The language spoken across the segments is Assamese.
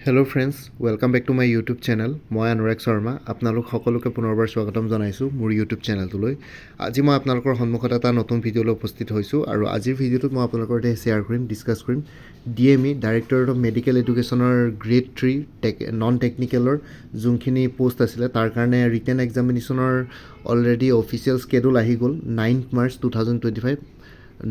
Hello' friends, welcome back to my YouTube channel. মই অনুৰাগ শৰ্মা। আপোনালোক সকলোকে পুনৰবাৰ স্বাগতম জনাইছোঁ মোৰ ইউটিউব চেনেলটোলৈ। আজি মই আপোনালোকৰ সন্মুখত এটা নতুন ভিডিঅ'লৈ উপস্থিত হৈছোঁ আৰু আজিৰ ভিডিঅ'টোত মই আপোনালোকৰ সৈতে শ্বেয়াৰ কৰিম, ডিছকাছ কৰিম DME ডাইৰেক্টৰেট অফ মেডিকেল এডুকেশ্যনৰ গ্ৰেড 3 নন টেকনিকেলৰ যোনখিনি পোষ্ট আছিলে তাৰ কাৰণে ৰিটেন এক্সামিনেশ্যনৰ অলৰেডি অফিচিয়েল স্কেডুল আহি গ'ল। 9 মাৰ্চ 2025,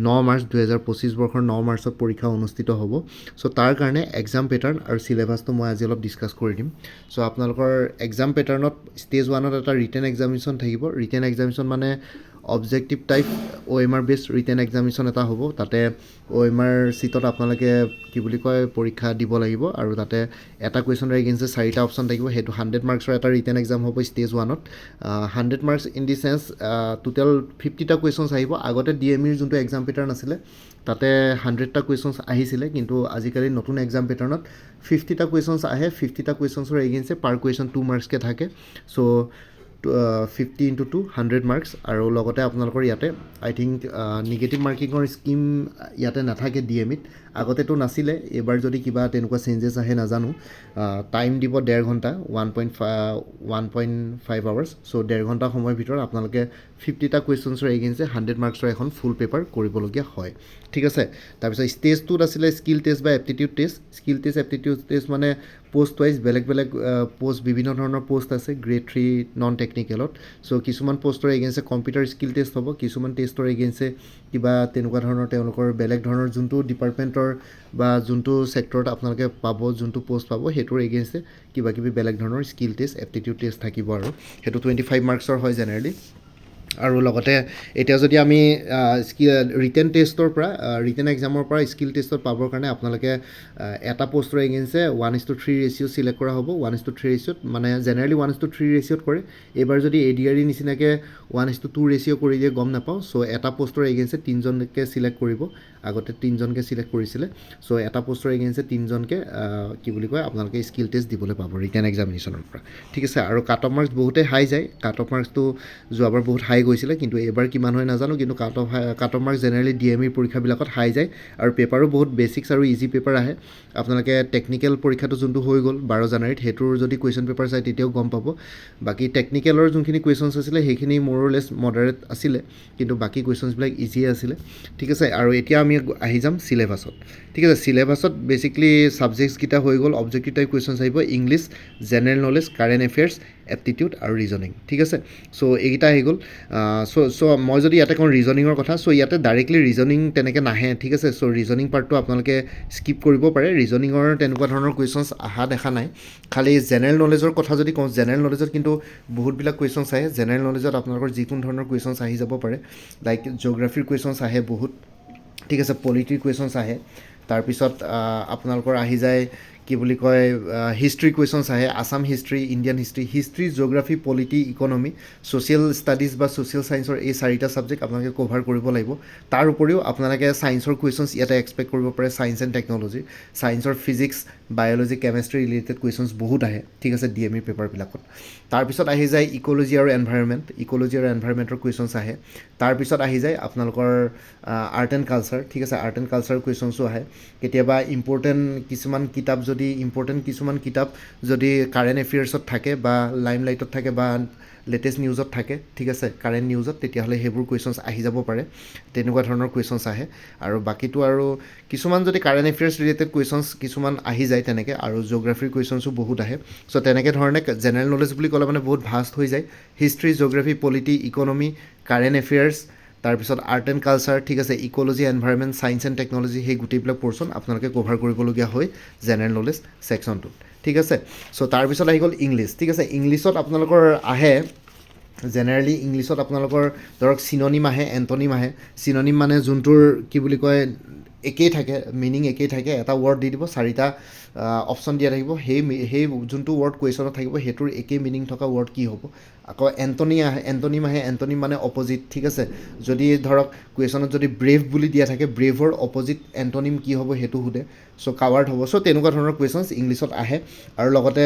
9 মাৰ্চ 2025 বৰ্ষৰ 9 মাৰ্চত পৰীক্ষা অনুষ্ঠিত হ'ব। চ' তাৰ কাৰণে এক্সাম পেটাৰ্ণ আৰু চিলেবাছটো মই আজি অলপ ডিছকাছ কৰি দিম। চ' আপোনালোকৰ এক্সাম পেটাৰ্ণত ষ্টেজ 1ত এটা ৰিটেন এক্সামিনেশ্যন থাকিব। ৰিটেন এক্সামিনেশ্যন মানে objective type OMR based written examination এটা হ'ব। তাতে OMR চিটত আপোনালোকে পৰীক্ষা দিব লাগিব আৰু তাতে এটা কুৱেশ্যনৰ এগেইনষ্টে 4টা অপশ্যন থাকিব। সেইটো 100 মাৰ্কছৰ এটা ৰিটেন এক্সাম হ'ব ষ্টেজ 1ত। 100 marks in the sense total 50টা কুৱেশ্যনছ আহিব। আগতে DMEৰ যোনটো এক্সাম পেটাৰ্ণ আছিলে তাতে 100টা কুৱেশ্যনছ আহিছিলে, কিন্তু আজিকালি নতুন এক্সাম পেটাৰ্ণত 50টা কুৱেশ্যনছ আহে। 50টা কুৱেশ্যনছৰ এগেইনষ্টে পাৰ কুৱেশ্যন 2 মাৰ্কছকৈ থাকে। চ' 50 × 2 100 মাৰ্কছ। আৰু লগতে আপোনালোকৰ ইয়াতে আই থিংক নিগেটিভ মাৰ্কিঙৰ স্কিম ইয়াতে নাথাকে DMEত। আগতেতো নাছিলে, এইবাৰ যদি কিবা তেনেকুৱা চেঞ্জেছ আহে নাজানো। টাইম দিব 1.5 ঘণ্টা, 1.5 আৱাৰ্ছ। চ' 1.5 ঘণ্টা সময়ৰ ভিতৰত আপোনালোকে 50টা কুৱেশ্যনছৰ এগেইনষ্টে 100 মাৰ্কছৰ এখন ফুল পেপাৰ কৰিবলগীয়া হয়। ঠিক আছে। তাৰপিছত ষ্টেজ 2ত আছিলে স্কিল টেষ্ট বা aptitude test. Skill test, aptitude test মানে পোষ্ট ৱাইজ বেলেগ বেলেগ পোষ্ট, বিভিন্ন ধৰণৰ পোষ্ট আছে গ্ৰেড 3 নন টেকনিকেলত। চ' কিছুমান পোষ্টৰ এগেইনষ্টে কম্পিউটাৰ স্কিল টেষ্ট হ'ব, কিছুমান টেষ্টৰ এগেইনষ্টে কিবা তেনেকুৱা ধৰণৰ তেওঁলোকৰ বেলেগ ধৰণৰ যোনটো ডিপাৰ্টমেণ্টৰ বা যোনটো ছেক্টৰত আপোনালোকে পাব, যোনটো পোষ্ট পাব সেইটোৰ এগেইনষ্টে কিবাকিবি বেলেগ ধৰণৰ স্কিল টেষ্ট, এপ্টিটিউড টেষ্ট থাকিব আৰু সেইটো 25 মাৰ্কছৰ হয় জেনেৰেলি। আৰু লগতে এতিয়া যদি আমি ৰিটেন টেষ্টৰ পৰা ৰিটেন এক্সামৰ পৰা স্কিল টেষ্টত পাবৰ কাৰণে আপোনালোকে এটা পোষ্টৰ এগেইনষ্টে 1:3 ৰেচিঅ' চিলেক্ট কৰা হ'ব। 1:3 ৰেচিঅ'ত মানে জেনেৰেলি 1:3 ৰেচিঅ'ত কৰে। এইবাৰ যদি ADRE নিচিনাকৈ 1:2 ৰেচিঅ' কৰি দিয়ে গম নাপাওঁ। চ' এটা পোষ্টৰ এগেইনষ্টে 3জনকৈ চিলেক্ট কৰিব। আগতে 3জনকৈ চিলেক্ট কৰিছিলে। চ' এটা পোষ্টৰ এগেইনষ্টে 3জনকৈ আপোনালোকে স্কিল টেষ্ট দিবলৈ পাব ৰিটেন এক্সামিনেশ্যনৰ পৰা। ঠিক আছে। আৰু কাট অফ মাৰ্কছ বহুতেই হাই যায়। কাট অফ মাৰ্কছটো যোৱাবাৰ বহুত হাই গৈছিলে, কিন্তু এইবাৰ কিমান হয় নাজানো। কিন্তু cut off marks generally DME পৰীক্ষাবিলাকত হাই যায় আৰু পেপাৰো বহুত বেছিক্স আৰু ইজি পেপাৰ আহে। আপোনালোকে টেকনিকেল পৰীক্ষাটো যোনটো হৈ গ'ল 12 জানুৱাৰীত, সেইটোৰ যদি কুৱেশ্যন পেপাৰ চাই তেতিয়াও গম পাব। বাকী টেকনিকেলৰ যোনখিনি কুৱেশ্যনছ আছিলে সেইখিনি মোৰ লেছ মডাৰেট আছিলে, কিন্তু বাকী কুৱেশ্যনছবিলাক ইজিয়ে আছিলে। ঠিক আছে। আৰু এতিয়া আমি আহি যাম চিলেবাছত। ঠিক আছে। চিলেবাছত বেছিকলি ছাবজেক্টছকেইটা হৈ গ'ল। অবজেক্টিভ টাইপ কুৱেশ্যনছ আহিব, English, general knowledge, current affairs, aptitude আৰু ৰিজনিং। ঠিক আছে। চ' এইকেইটা আহি গ'ল। চ' মই যদি ইয়াতে কওঁ ৰিজনিঙৰ কথা, চ' ইয়াতে ডাইৰেক্টলি ৰিজনিং তেনেকৈ নাহে। ঠিক আছে। চ' ৰিজনিং পাৰ্টটো আপোনালোকে স্কিপ কৰিব পাৰে। ৰিজনিঙৰ তেনেকুৱা ধৰণৰ কুৱেশ্যনছ অহা দেখা নাই। খালি জেনেৰেল নলেজৰ কথা যদি কওঁ, জেনেৰেল নলেজত কিন্তু বহুতবিলাক কুৱেশ্যনছ আহে। জেনেৰেল নলেজত আপোনালোকৰ যিকোনো ধৰণৰ কুৱেশ্যনছ আহি যাব পাৰে। লাইক জিঅ'গ্ৰাফিৰ কুৱেশ্যনছ আহে বহুত। ঠিক আছে। পলিটিৰ কুৱেশ্যনছ আহে। তাৰপিছত আপোনালোকৰ আহি যায় হিষ্ট্ৰী কুৱেশ্যনছ আহে। Assam history, Indian history, geography, polity, economy, social studies বা ছ'চিয়েল ছায়েন্সৰ এই 4টা ছাবজেক্ট আপোনালোকে কভাৰ কৰিব লাগিব। তাৰ উপৰিও আপোনালোকে ছায়েন্সৰ কুৱেশ্যনছ ইয়াতে এক্সপেক্ট কৰিব পাৰে। ছায়েন্স এণ্ড টেকন'লজি, ছায়েন্সৰ physics, biology, chemistry related questions বহুত আহে। ঠিক আছে। DME পেপাৰবিলাকত। তাৰপিছত আহি যায় ইক'লজি আৰু এনভাইৰনমেণ্ট। ইক'লজি আৰু এনভাইৰনমেণ্টৰ কুৱেশ্যনছ আহে। তাৰপিছত আহি যায় আপোনালোকৰ আৰ্ট এণ্ড কালচাৰ। ঠিক আছে। আৰ্ট এণ্ড কালচাৰ কুৱেশ্যনছো আহে। কেতিয়াবা ইম্পৰ্টেণ্ট কিছুমান কিতাপ যদি কাৰেণ্ট এফেয়াৰ্ছত থাকে বা লাইমলাইটত থাকে বা লেটেষ্ট নিউজত থাকে, ঠিক আছে, কাৰেণ্ট নিউজত, তেতিয়াহ'লে সেইবোৰ কুৱেশ্যনছ আহি যাব পাৰে। তেনেকুৱা ধৰণৰ কুৱেশ্যনছ আহে। আৰু বাকীটো আৰু কিছুমান যদি কাৰেণ্ট এফেয়াৰ্ছ ৰিলেটেড কুৱেশ্যনছ কিছুমান আহি যায় তেনেকৈ, আৰু জিঅ'গ্ৰাফিৰ কুৱেশ্যনছো বহুত আহে। চ' তেনেকৈ ধৰণে জেনেৰেল নলেজ বুলি ক'লে মানে বহুত ভাষ্ট হৈ যায়। History, geography, polity, economy, current affairs, তাৰপিছত আৰ্ট এণ্ড কালচাৰ, ঠিক আছে, ecology, environment, science and technology, সেই গোটেইবিলাক পৰ্চন আপোনালোকে কভাৰ কৰিবলগীয়া হয় জেনেৰেল নলেজ ছেকশ্যনটোত। ঠিক আছে। চ' তাৰপিছত আহি গ'ল ইংলিছ। ঠিক আছে। ইংলিছত আপোনালোকৰ আহে জেনেৰেলি ইংলিছত আপোনালোকৰ ধৰক চিননিম আহে, এণ্টনিম আহে। চিননিম মানে যোনটোৰ একেই থাকে, মিনিং একেই থাকে। এটা ৱৰ্ড দি দিব, 4টা অপশ্যন দিয়া থাকিব। সেই যোনটো ৱৰ্ড কুৱেশ্যনত থাকিব সেইটোৰ একেই মিনিং থকা ৱৰ্ড কি হ'ব। আকৌ এণ্টনিম আহে। এণ্টনিম মানে অপজিট। ঠিক আছে। যদি ধৰক কুৱেশ্যনত যদি ব্ৰেভ বুলি দিয়া থাকে, ব্ৰেভৰ অপজিট এণ্টনিম কি হ'ব সেইটো সোধে। চ' কাৱাৰ্ড হ'ব। চ' তেনেকুৱা ধৰণৰ কুৱেশ্যনছ ইংলিছত আহে। আৰু লগতে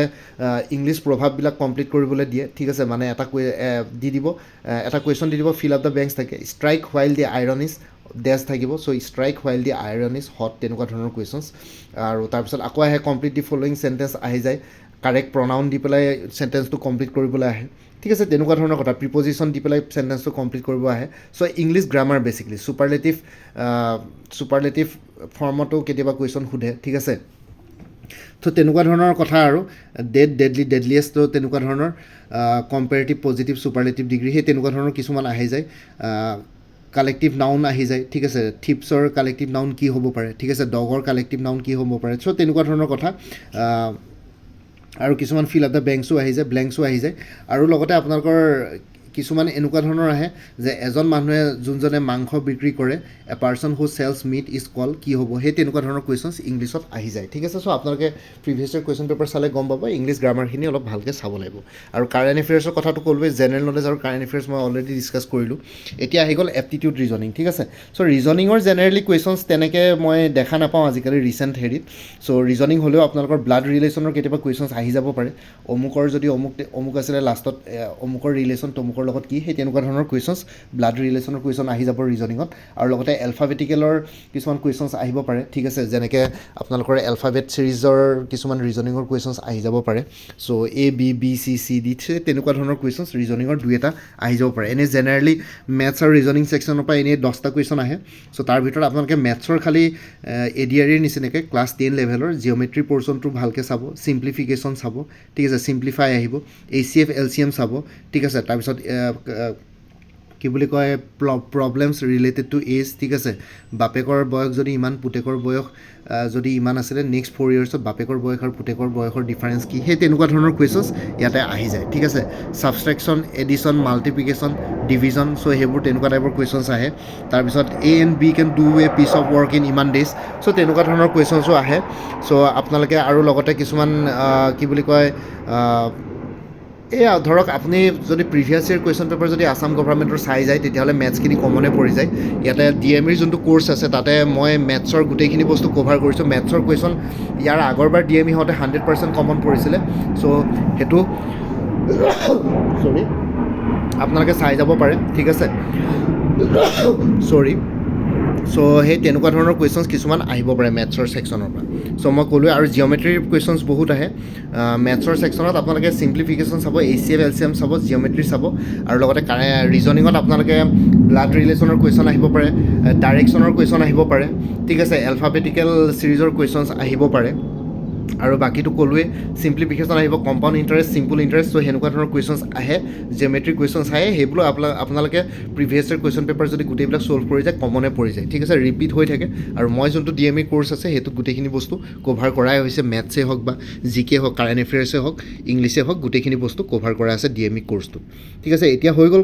ইংলিছ প্ৰভাৱবিলাক কমপ্লিট কৰিবলৈ দিয়ে। ঠিক আছে। মানে এটা কুৱেশ্যন দি দিব, ফিল আপ দ্য ব্লেংকছ থাকে। Strike while the iron is dash থাকিব so' strike while the iron is hot তেনেকুৱা ধৰণৰ কুৱেশ্যনছ আৰু তাৰপিছত আকৌ আহে কমপ্লিট দি ফ'ল'য়িং চেণ্টেন্স আহি যায় কাৰেক্ট প্ৰনাউন দি পেলাই চেণ্টেন্সটো কমপ্লিট কৰিবলৈ আহে ঠিক আছে তেনেকুৱা ধৰণৰ কথা প্ৰিপজিশ্যন দি পেলাই চেণ্টেন্সটো কমপ্লিট কৰিব আহে চ' ইংলিছ গ্ৰামাৰ বেচিকেলি ছুপাৰলেটিভ ফৰ্মতো কেতিয়াবা কুৱেশ্যন সোধে ঠিক আছে ত' তেনেকুৱা ধৰণৰ কথা আৰু ডেডলিয়েষ্ট তেনেকুৱা ধৰণৰ কম্পেৰেটিভ পজিটিভ ছুপাৰলেটিভ ডিগ্ৰী সেই তেনেকুৱা ধৰণৰ কিছুমান আহি যায় কালেক্টিভ নাউন আহি যায় ঠিক আছে থিপছৰ কালেক্টিভ নাউন কি হ'ব পাৰে ঠিক আছে ডগৰ কালেক্টিভ নাউন কি হ'ব পাৰে চ' তেনেকুৱা ধৰণৰ কথা আৰু কিছুমান ফিল আপ দ্য ব্লেংকছো আহি যায় আৰু লগতে আপোনালোকৰ কিছুমান এনেকুৱা ধৰণৰ আহে যে এজন মানুহে যোনজনে মাংস বিক্ৰী কৰে a person who sells meat is call কি হ'ব সেই তেনেকুৱা ধৰণৰ কুৱেশ্যনছ ইংলিছত আহি যায় ঠিক আছে চ' আপোনালোকে প্ৰিভিয়াছ ইয়াৰ কুৱেশ্যন পেপাৰ চালে গম পাব ইংলিছ গ্ৰামাৰখিনি অলপ ভালকৈ চাব লাগিব আৰু কাৰেণ্ট এফেয়াৰ্ছৰ কথাটো ক'লোৱে জেনেৰেল নলেজ আৰু কাৰেণ্ট এফেয়াৰ্ছ মই অলৰেডি ডিছকাছ কৰিলোঁ এতিয়া আহি গ'ল এপ্টিটিউড ৰিজনিং ঠিক আছে চ' ৰিজনিঙৰ জেনেৰেলি কুৱেশ্যনছ তেনেকৈ মই দেখা নাপাওঁ আজিকালি ৰিচেণ্ট হেৰিত চ' ৰিজনিং হ'লেও আপোনালোকৰ ব্লাড ৰিলেশ্যনৰ কেতিয়াবা কুৱেশ্যনছ আহি যাব পাৰে অমুকৰ যদি অমুক আছিলে লাষ্টত অমুকৰ ৰিলেশ্যন তমুকৰ লগত কি সেই তেনেকুৱা ধৰণৰ কুৱেশ্যনছ ব্লাড ৰিলেশ্যনৰ কুৱেশ্যন আহি যাব ৰিজনিঙত আৰু লগতে এলফাবেটিকেলৰ কিছুমান কুৱেশ্যনছ আহিব পাৰে ঠিক আছে যেনেকৈ আপোনালোকৰ এলফাবেট ছিৰিজৰ কিছুমান ৰিজনিঙৰ কুৱেশ্যনছ আহি যাব পাৰে চ' ABBCCD তেনেকুৱা ধৰণৰ কুৱেশ্যনছ ৰিজনিঙৰ দুই এটা আহি যাব পাৰে এনেই জেনেৰেলি মেথছ আৰু ৰিজনিং ছেকশ্যনৰ পৰা এনেই 10টা কুৱেশ্যন আহে চ' তাৰ ভিতৰত আপোনালোকে মেথছৰ খালি ADR-ৰ নিচিনাকৈ ক্লাছ 10 লেভেলৰ জিঅ'মেট্ৰি পৰ্চনটো ভালকৈ চাব চিম্প্লিফিকেশ্যন চাব ঠিক আছে চিম্প্লিফাই আহিব HCF LCM চাব ঠিক আছে তাৰপিছত কি বুলি কয় প্ৰব্লেমছ ৰিলেটেড টু এজ ঠিক আছে বাপেকৰ বয়স যদি ইমান পুতেকৰ বয়স যদি ইমান আছিলে নেক্সট 4 ইয়াৰ্ছত বাপেকৰ বয়স আৰু পুতেকৰ বয়সৰ ডিফাৰেঞ্চ কি সেই তেনেকুৱা ধৰণৰ কুৱেশ্যনছ ইয়াতে আহি যায় ঠিক আছে ছাবষ্ট্ৰেকশ্যন এডিশ্যন মাল্টিপ্লিকেশ্যন ডিভিজন চ' সেইবোৰ তেনেকুৱা টাইপৰ কুৱেশ্যনছ আহে তাৰপিছত A and B can do a piece of work in ইমান ডেইজ চ' তেনেকুৱা ধৰণৰ কুৱেশ্যনছো আহে চ' আপোনালোকে আৰু লগতে কিছুমান কি বুলি কয় এয়া ধৰক আপুনি যদি প্ৰিভিয়াছ ইয়েৰ কুৱেশ্যন পেপাৰ যদি আছাম গভৰ্ণমেণ্টৰ চাই যায় তেতিয়াহ'লে মেথছখিনি কমনে পৰি যায় ইয়াতে DMEৰ যোনটো কোৰ্চ আছে তাতে মই মেথছৰ গোটেইখিনি বস্তু কভাৰ কৰিছোঁ মেথছৰ কুৱেশ্যন ইয়াৰ আগৰবাৰ DME হওঁতে 100% কমন পৰিছিলে চ' সেইটো আপোনালোকে চাই যাব পাৰে ঠিক আছে চ' সেই তেনেকুৱা ধৰণৰ কুৱেশ্যনছ কিছুমান আহিব পাৰে মেথছৰ ছেকশ্যনৰ পৰা চ' মই ক'লোৱে আৰু জিঅ'মেট্ৰিৰ কুৱেশ্যনছ বহুত আহে মেথছৰ ছেকশ্যনত আপোনালোকে চিম্প্লিফিকেশ্যন চাব HCF LCM চাব জিঅ'মেট্ৰি চাব আৰু লগতে ৰিজনিঙত আপোনালোকে ব্লাড ৰিলেশ্যনৰ কুৱেশ্যন আহিব পাৰে ডাইৰেকশ্যনৰ কুৱেশ্যন আহিব পাৰে ঠিক আছে এলফাবেটিকেল ছিৰিজৰ কুৱেশ্যনছ আহিব পাৰে আৰু বাকীটো ক'লোৱে চিম্প্লিফিকেশ্যন আহিব কম্পাউণ্ড ইণ্টাৰেষ্ট চিম্পল ইণ্টাৰেষ্ট চ' সেনেকুৱা ধৰণৰ কুৱেশ্যনছ আহে জিঅ'মেট্ৰিক কুৱেশ্যনছ আহে সেইবোৰ আপোনালোকে প্ৰিভিয়াছ ইয়াৰ কুৱেশ্যন পেপাৰ যদি গোটেইবিলাক ছল্ভ কৰি যায় কমনে পৰি যায় ঠিক আছে ৰিপিট হৈ থাকে আৰু মই যোনটো DME কোৰ্চ আছে সেইটোত গোটেইখিনি বস্তু কভাৰ কৰাই হৈছে মেথছেই হওক বা GK হওক কাৰেণ্ট এফেয়াৰ্ছেই হওক ইংলিছেই হওক গোটেইখিনি বস্তু কভাৰ কৰা আছে DME কোৰ্চটোত ঠিক আছে এতিয়া হৈ গ'ল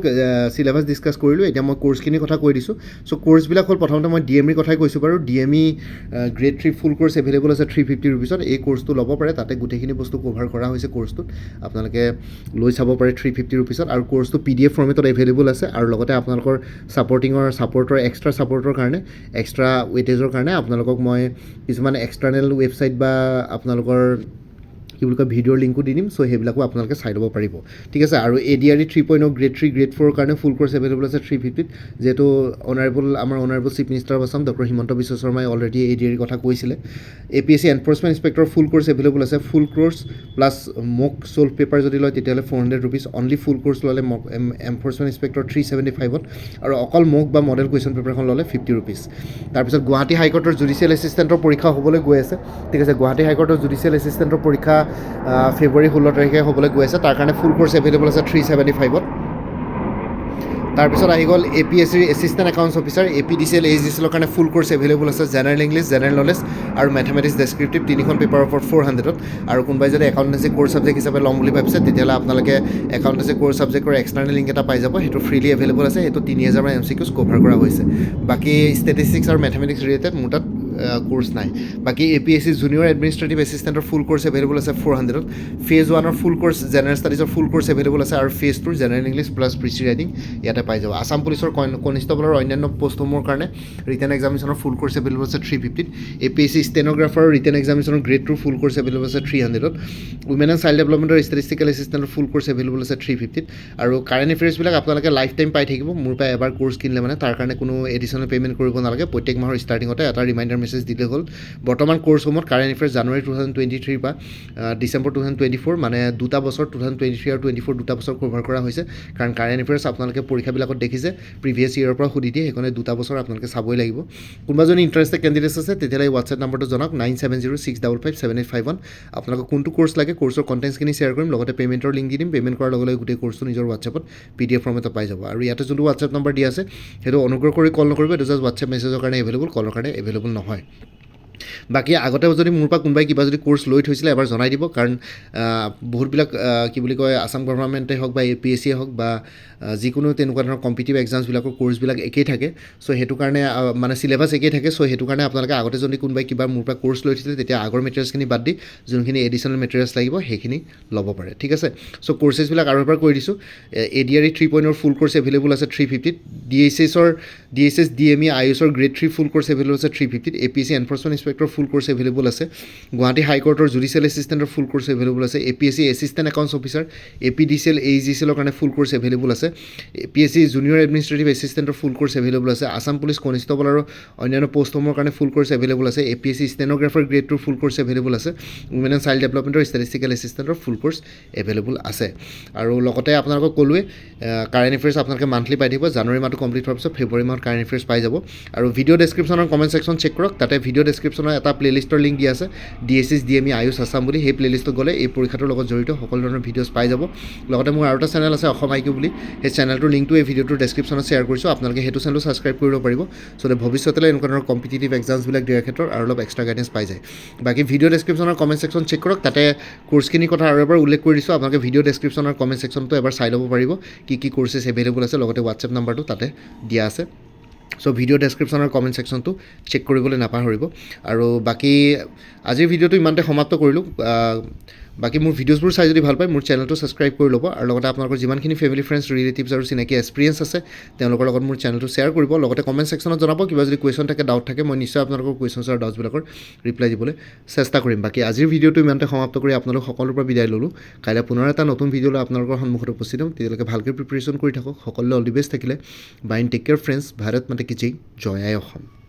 চিলেবাছ ডিছকাছ কৰিলোঁ এতিয়া মই কোৰ্চখিনিৰ কথা কৈ দিছোঁ চ' কোৰ্চবিলাক হ'ল প্ৰথমতে মই DMEৰ কথাই কৈছোঁ বাৰু DME গ্ৰেড 3 ফুল কোৰ্চ এভেইলেবল আছে 350 ৰুপিছত এই কোৰ্চটো ল'ব পাৰে তাতে গোটেইখিনি বস্তু কভাৰ কৰা হৈছে কোৰ্চটোত আপোনালোকে লৈ চাব পাৰে 350 ৰুপিছত আৰু কোৰ্চটো PDF ফৰ্মেটত এভেইলেবল আছে আৰু লগতে আপোনালোকৰ এক্সট্ৰা ছাপৰ্টৰ কাৰণে এক্সট্ৰা ৱেটেজৰ কাৰণে আপোনালোকক মই কিছুমান এক্সটাৰ্নেল ৱেবছাইট বা আপোনালোকৰ কি বুলি কয় ভিডিঅ'ৰ লিংকো দি দিম চ' সেইবিলাকো আপোনালোকে চাই ল'ব পাৰিব ঠিক আছে আৰু ADR-E 3.0 গ্ৰেড 3 গ্ৰেড 4ৰ কাৰণে ফুল কোৰ্চ এভেইলেবল আছে 350ত যিহেতু আমাৰ honourable chief minister of Assam doctor Himanta Biswa শৰ্মাই অলৰেডি ADR-E কথা কৈছিলে APSC enforcement inspector full course available আছে full course plus mock solve paper যদি লয় তেতিয়াহ'লে 400 ৰুপিজ অনলি ফুল কোৰ্চ ল'লে এনফৰ্চমেণ্ট ইনস্পেক্টৰ 375ত আৰু অকল মক বা মডেল কুৱেশ্যন পেপাৰখন ল'লে 50 ৰুপিজ তাৰপিছত গুৱাহাটী হাইকোৰ্টৰ জুডিচিয়েল এছিষ্টেণ্টৰ পৰীক্ষা হ'বলৈ গৈ আছে ঠিক আছে গুৱাহাটী হাইকোৰ্টৰ জুডিচিয়েল এছিষ্টেণ্টৰ পৰীক্ষা ফেব্ৰুৱাৰী 16 তাৰিখে হ'বলৈ গৈ আছে তাৰ কাৰণে ফুল কোৰ্চ এভেইলেবল আছে 375ত তাৰপিছত আহি গ'ল APSCৰ এছিষ্টেণ্ট একাউণ্টছ অফিচাৰ APDCL AHDCLৰ কাৰণে ফুল কোৰ্চ এভেইলেবল আছে জেনেৰেল ইংলিছ জেনেৰেল নলেজ আৰু মেথমেটিক্স ডেছক্ৰিপটিভ তিনিখন পেপাৰৰ ওপৰত 400ত আৰু কোনোবাই যদি একাউণ্টেঞ্চি কোৰ্চ ছাবজেক্ট হিচাপে ল'ম বুলি ভাবিছে তেতিয়াহ'লে আপোনালোকে একাউণ্টেঞ্চি কোৰ্চ ছাবজেক্টৰ এক্সটাৰ্নেল লিংক এটা পাই যাব সেইটো ফ্ৰীলি এভেইলেবল আছে সেইটো 3000 MCQs কভাৰ কৰা হৈছে বাকী ষ্টেটিষ্টিক্স আৰু মেথমেটিক্স ৰিলেটেড মোৰ তাত কোৰ্চ নাই বাকী APSC জুনিয়ৰ এডমিনিষ্ট্ৰেটিভ এছিষ্টেণ্টৰ ফুল কোৰ্চ এভেইলেবল আছে 400ত ফেজ 1ৰ ফুল কোৰ্চ জেনেৰেল ষ্টাডিজৰ ফুল কোৰ্চ এভেইলেবল আছে আৰু ফেজ 2ৰ general English plus precis writing ইয়াতে পাই যাব আছাম পুলিচৰ কনিষ্টেবলৰ অন্যান্য পষ্টসমূহৰ কাৰণে ৰিটেন এক্সামিনেশ্যনৰ ফুল কোৰ্চ এভেইলেবল আছে 350ত APSC ষ্টেন'গ্ৰাফাৰৰ ৰিটেন এক্সামিনেশ্যনৰ গ্ৰেড 2 ফুল কোৰ্চ এভেইলেবল আছে 300ত উইমেন এণ্ড চাইল্ড ডেভেলপমেণ্টৰ ষ্টেটিষ্টিকেল এছিষ্টেণ্টৰ ফুল কোৰ্চ এভেইলেবল আছে 350ত আৰু কাৰেণ্ট এফেয়াৰ্ছবিলাক আপোনালোকে লাইফ টাইম পাই থাকিব মোৰ পৰা এবাৰ কোৰ্চ কিনিলে মানে তাৰ কাৰণে কোনো এডিশ্যনেল পে'মেণ্ট কৰিব নালাগে প্ৰত্যেক মাহৰ ষ্টাৰ্টিঙতে এটা ৰিমাইণ্ডাৰ মেছেজ দিলে হ'ল বৰ্তমান কোৰ্চসমূহত কাৰেণ্ট এফেয়াৰ্ছ জানুৱাৰী 2023 পৰা ডিচেম্বৰ 2024 মানে দুটা বছৰ 2023 আৰু 24 দুটা বছৰ কভাৰ কৰা হৈছে কাৰণ কাৰেণ্ট এফেয়াৰ্ছ আপোনালোকে পৰীক্ষাবিলাকত দেখিছে প্ৰিভিয়াছ ইয়েৰৰ পৰা সুধি দিয়ে সেইকাৰণে দুটা বছৰ আপোনালোকে চাবই লাগিব কোনোবা যদি ইণ্টাৰেষ্টেড কেণ্ডিডেটছ আছে তেতিয়াহ'লে হোৱাটছএপ নম্বৰটো জনাওক 9706557851 আপোনালোকক কোনটো কোৰ্চ লাগে কোৰ্চৰ কণ্টেণ্টছখিনি শ্বেয়াৰ কৰিম লগতে পে'মেণ্টৰ লিংক দি দিম পে'মেণ্ট কৰাৰ লগে লগে গোটেই কোৰ্চটো নিজৰ হোৱাটছএপত PDF ফৰ্মেটত পাই যাব আৰু ইয়াতে যোনটো হোৱাটছএপ নম্বৰ দিয়া আছে সেইটো অনুগ্ৰহ কৰি কল নকৰিব এইটো জাষ্ট হোৱাটছএপ মেছেজৰ কাৰণে এভেইলেবল কলৰ কাৰণে এভেইলেবল নহয় বাকী আগতে যদি মোৰ পৰা কোনোবাই কিবা যদি কোৰ্চ লৈ থৈছিলে এবাৰ জনাই দিব কাৰণ বহুতবিলাক কি বুলি কয় আছাম গভৰ্ণমেণ্টেই হওক বা APSCয়ে হওক বা যিকোনো তেনেকুৱা ধৰণৰ কম্পিটিটিভ এক্সামছবিলাকৰ কোৰ্চবিলাক একেই থাকে চ' সেইটো কাৰণে মানে চিলেবাছ একেই থাকে চ' সেইটো কাৰণে আপোনালোকে আগতে যদি কোনোবাই কিবা মোৰ পৰা কোৰ্চ লৈ থৈছিলে তেতিয়া আগৰ মেটেৰিয়েলছখিনি বাদ দি যোনখিনি এডিশ্যনেল মেটেৰিয়েলছ লাগিব সেইখিনি ল'ব পাৰে ঠিক আছে চ' কোৰ্চেছবিলাক আৰু এবাৰ কৈ দিছোঁ ADRE 3.0 ফুল কোৰ্চ এভেইলেবল আছে 350ত DSS DME IASৰ গ্ৰেড 3 ফুল কোৰ্চ এভেইলেবল আছে 350ত APSC enforcement inspector full course available আছে Guwahati হাইকোৰ্টৰ judicial এছিষ্টেণ্টৰ full course available আছে APSC assistant accounts officer APDCL AEGCLৰ কাৰণে ফুল কোৰ্চ এভেইলেবল আছে APSC জুনিয়ৰ এডমিনিষ্ট্ৰেটিভ এছিষ্টেণ্টৰ ফুল কোৰ্চ এভেইলেবল আছে আছাম পুলিচ কনিষ্টেবল আৰু অন্যান্য পষ্টসমূহৰ কাৰণে ফুল কোৰ্চ এভেইলেবল আছে APSC stenographer grade 2 full course available আছে উইমেন এণ্ড চাইল্ড ডেভেলপমেণ্টৰ ষ্টেটিষ্টিকেল এছিষ্টেণ্টৰ ফুল কোৰ্চ এভেইলেবল আছে আৰু লগতে আপোনালোকক ক'লোৱে কাৰেণ্ট এফেয়াৰ্ছ আপোনালোকে মান্থলি পাই থাকিব জানুৱাৰী মাহটো কমপ্লিট হোৱাৰ পিছত ফেব্ৰুৱাৰী মাহত কাৰেণ্ট এফেয়াৰ্ছ পাই যাব আৰু ভিডিঅ' ডেছক্ৰিপশ্যনৰ কমেণ্ট ছেকশ্যন চেক কৰক তাতে ভিডিঅ' ডেছক্ৰিপশ্যনৰ এটা প্লেলিষ্টৰ লিংক দিয়া আছে DSS DME আয়ুষ আছাম বুলি সেই প্লেলিষ্টত গ'লে এই পৰীক্ষাটোৰ লগত জড়িত সকলো ধৰণৰ ভিডিঅ'ছ পাই যাব লগতে মোৰ আৰু এটা চেনেল আছে অসম IQ বুলি সেই চেনেলটোৰ লিংকটো এই ভিডিঅ'টোৰ ডেছক্ৰিপশ্যনত শ্বেয়াৰ কৰিছোঁ আপোনালোকে সেইটো চেনেলো ছাবস্ক্ৰাইব কৰিব পাৰিব চ' ভৱিষ্যতলৈ এনেকুৱা ধৰণৰ কম্পিটিটিভ এক্সামছবিলাক দিয়াৰ ক্ষেত্ৰত আৰু অলপ এক্সট্ৰা গাইডেঞ্চ পাই যায় বাকী ভিডিঅ' ডেছক্ৰিপশ্যনৰ কমেণ্ট ছেকশ্যন চেক কৰক তাতে কোৰ্চখিনিৰ কথা আৰু এবাৰ উল্লেখ কৰি দিছোঁ আপোনালোকে ভিডিঅ' ডেছক্ৰিপশ্যনৰ কমেণ্ট ছেকশ্যনটো এবাৰ চাই ল'ব পাৰিব কি কোৰ্চেছ এভেইলেবল আছে লগতে হোৱাটছএপ নাম্বাৰটো তাতে দিয়া আছে চ' ভিডিঅ' ডেছক্ৰিপশ্যনৰ কমেণ্ট ছেকশ্যনটো চেক কৰিবলৈ নাপাহৰিব আৰু বাকী আজিৰ ভিডিঅ'টো ইমানতে সমাপ্ত কৰিলোঁ বাকী মোৰ ভিডিঅ'ছবোৰ চাই যদি ভাল পায় মোৰ চেনেলটো ছাবস্ক্ৰাইব কৰি ল'ব আৰু লগতে আপোনালোকৰ যিমানখিনি ফেমিলি ফ্ৰেণ্ডছ ৰিলেটিভছ আৰু চিনাকি এক্সপিৰিয়েঞ্চ আছে তেওঁলোকৰ লগত মোৰ চেনেলটো শ্বেয়াৰ কৰিব লগতে কমেণ্ট ছেকশ্যনত জনাব কিবা যদি কুৱেশ্যন থাকে ডাউট থাকে মই নিশ্চয় আপোনালোকৰ কুৱেশ্যনছ আৰু ডাউটছবিলাকৰ ৰিপ্লাই দিবলৈ চেষ্টা কৰিম বাকী আজিৰ ভিডিঅ'টো ইমানতে সমাপ্ত কৰি আপোনালোক সকলোৰ পৰা বিদায় ল'লোঁ কাইলৈ পুনৰ এটা নতুন ভিডিঅ' লৈ আপোনালোকৰ সন্মুখত উপস্থিত হ'ম তেতিয়ালৈকে ভালকৈ প্ৰিপেৰেশ্যন কৰি থাকক সকলোলৈ অল দি বেষ্ট থাকিলে bye take care friends Bharat মাতা কি জয় জয় আই অসম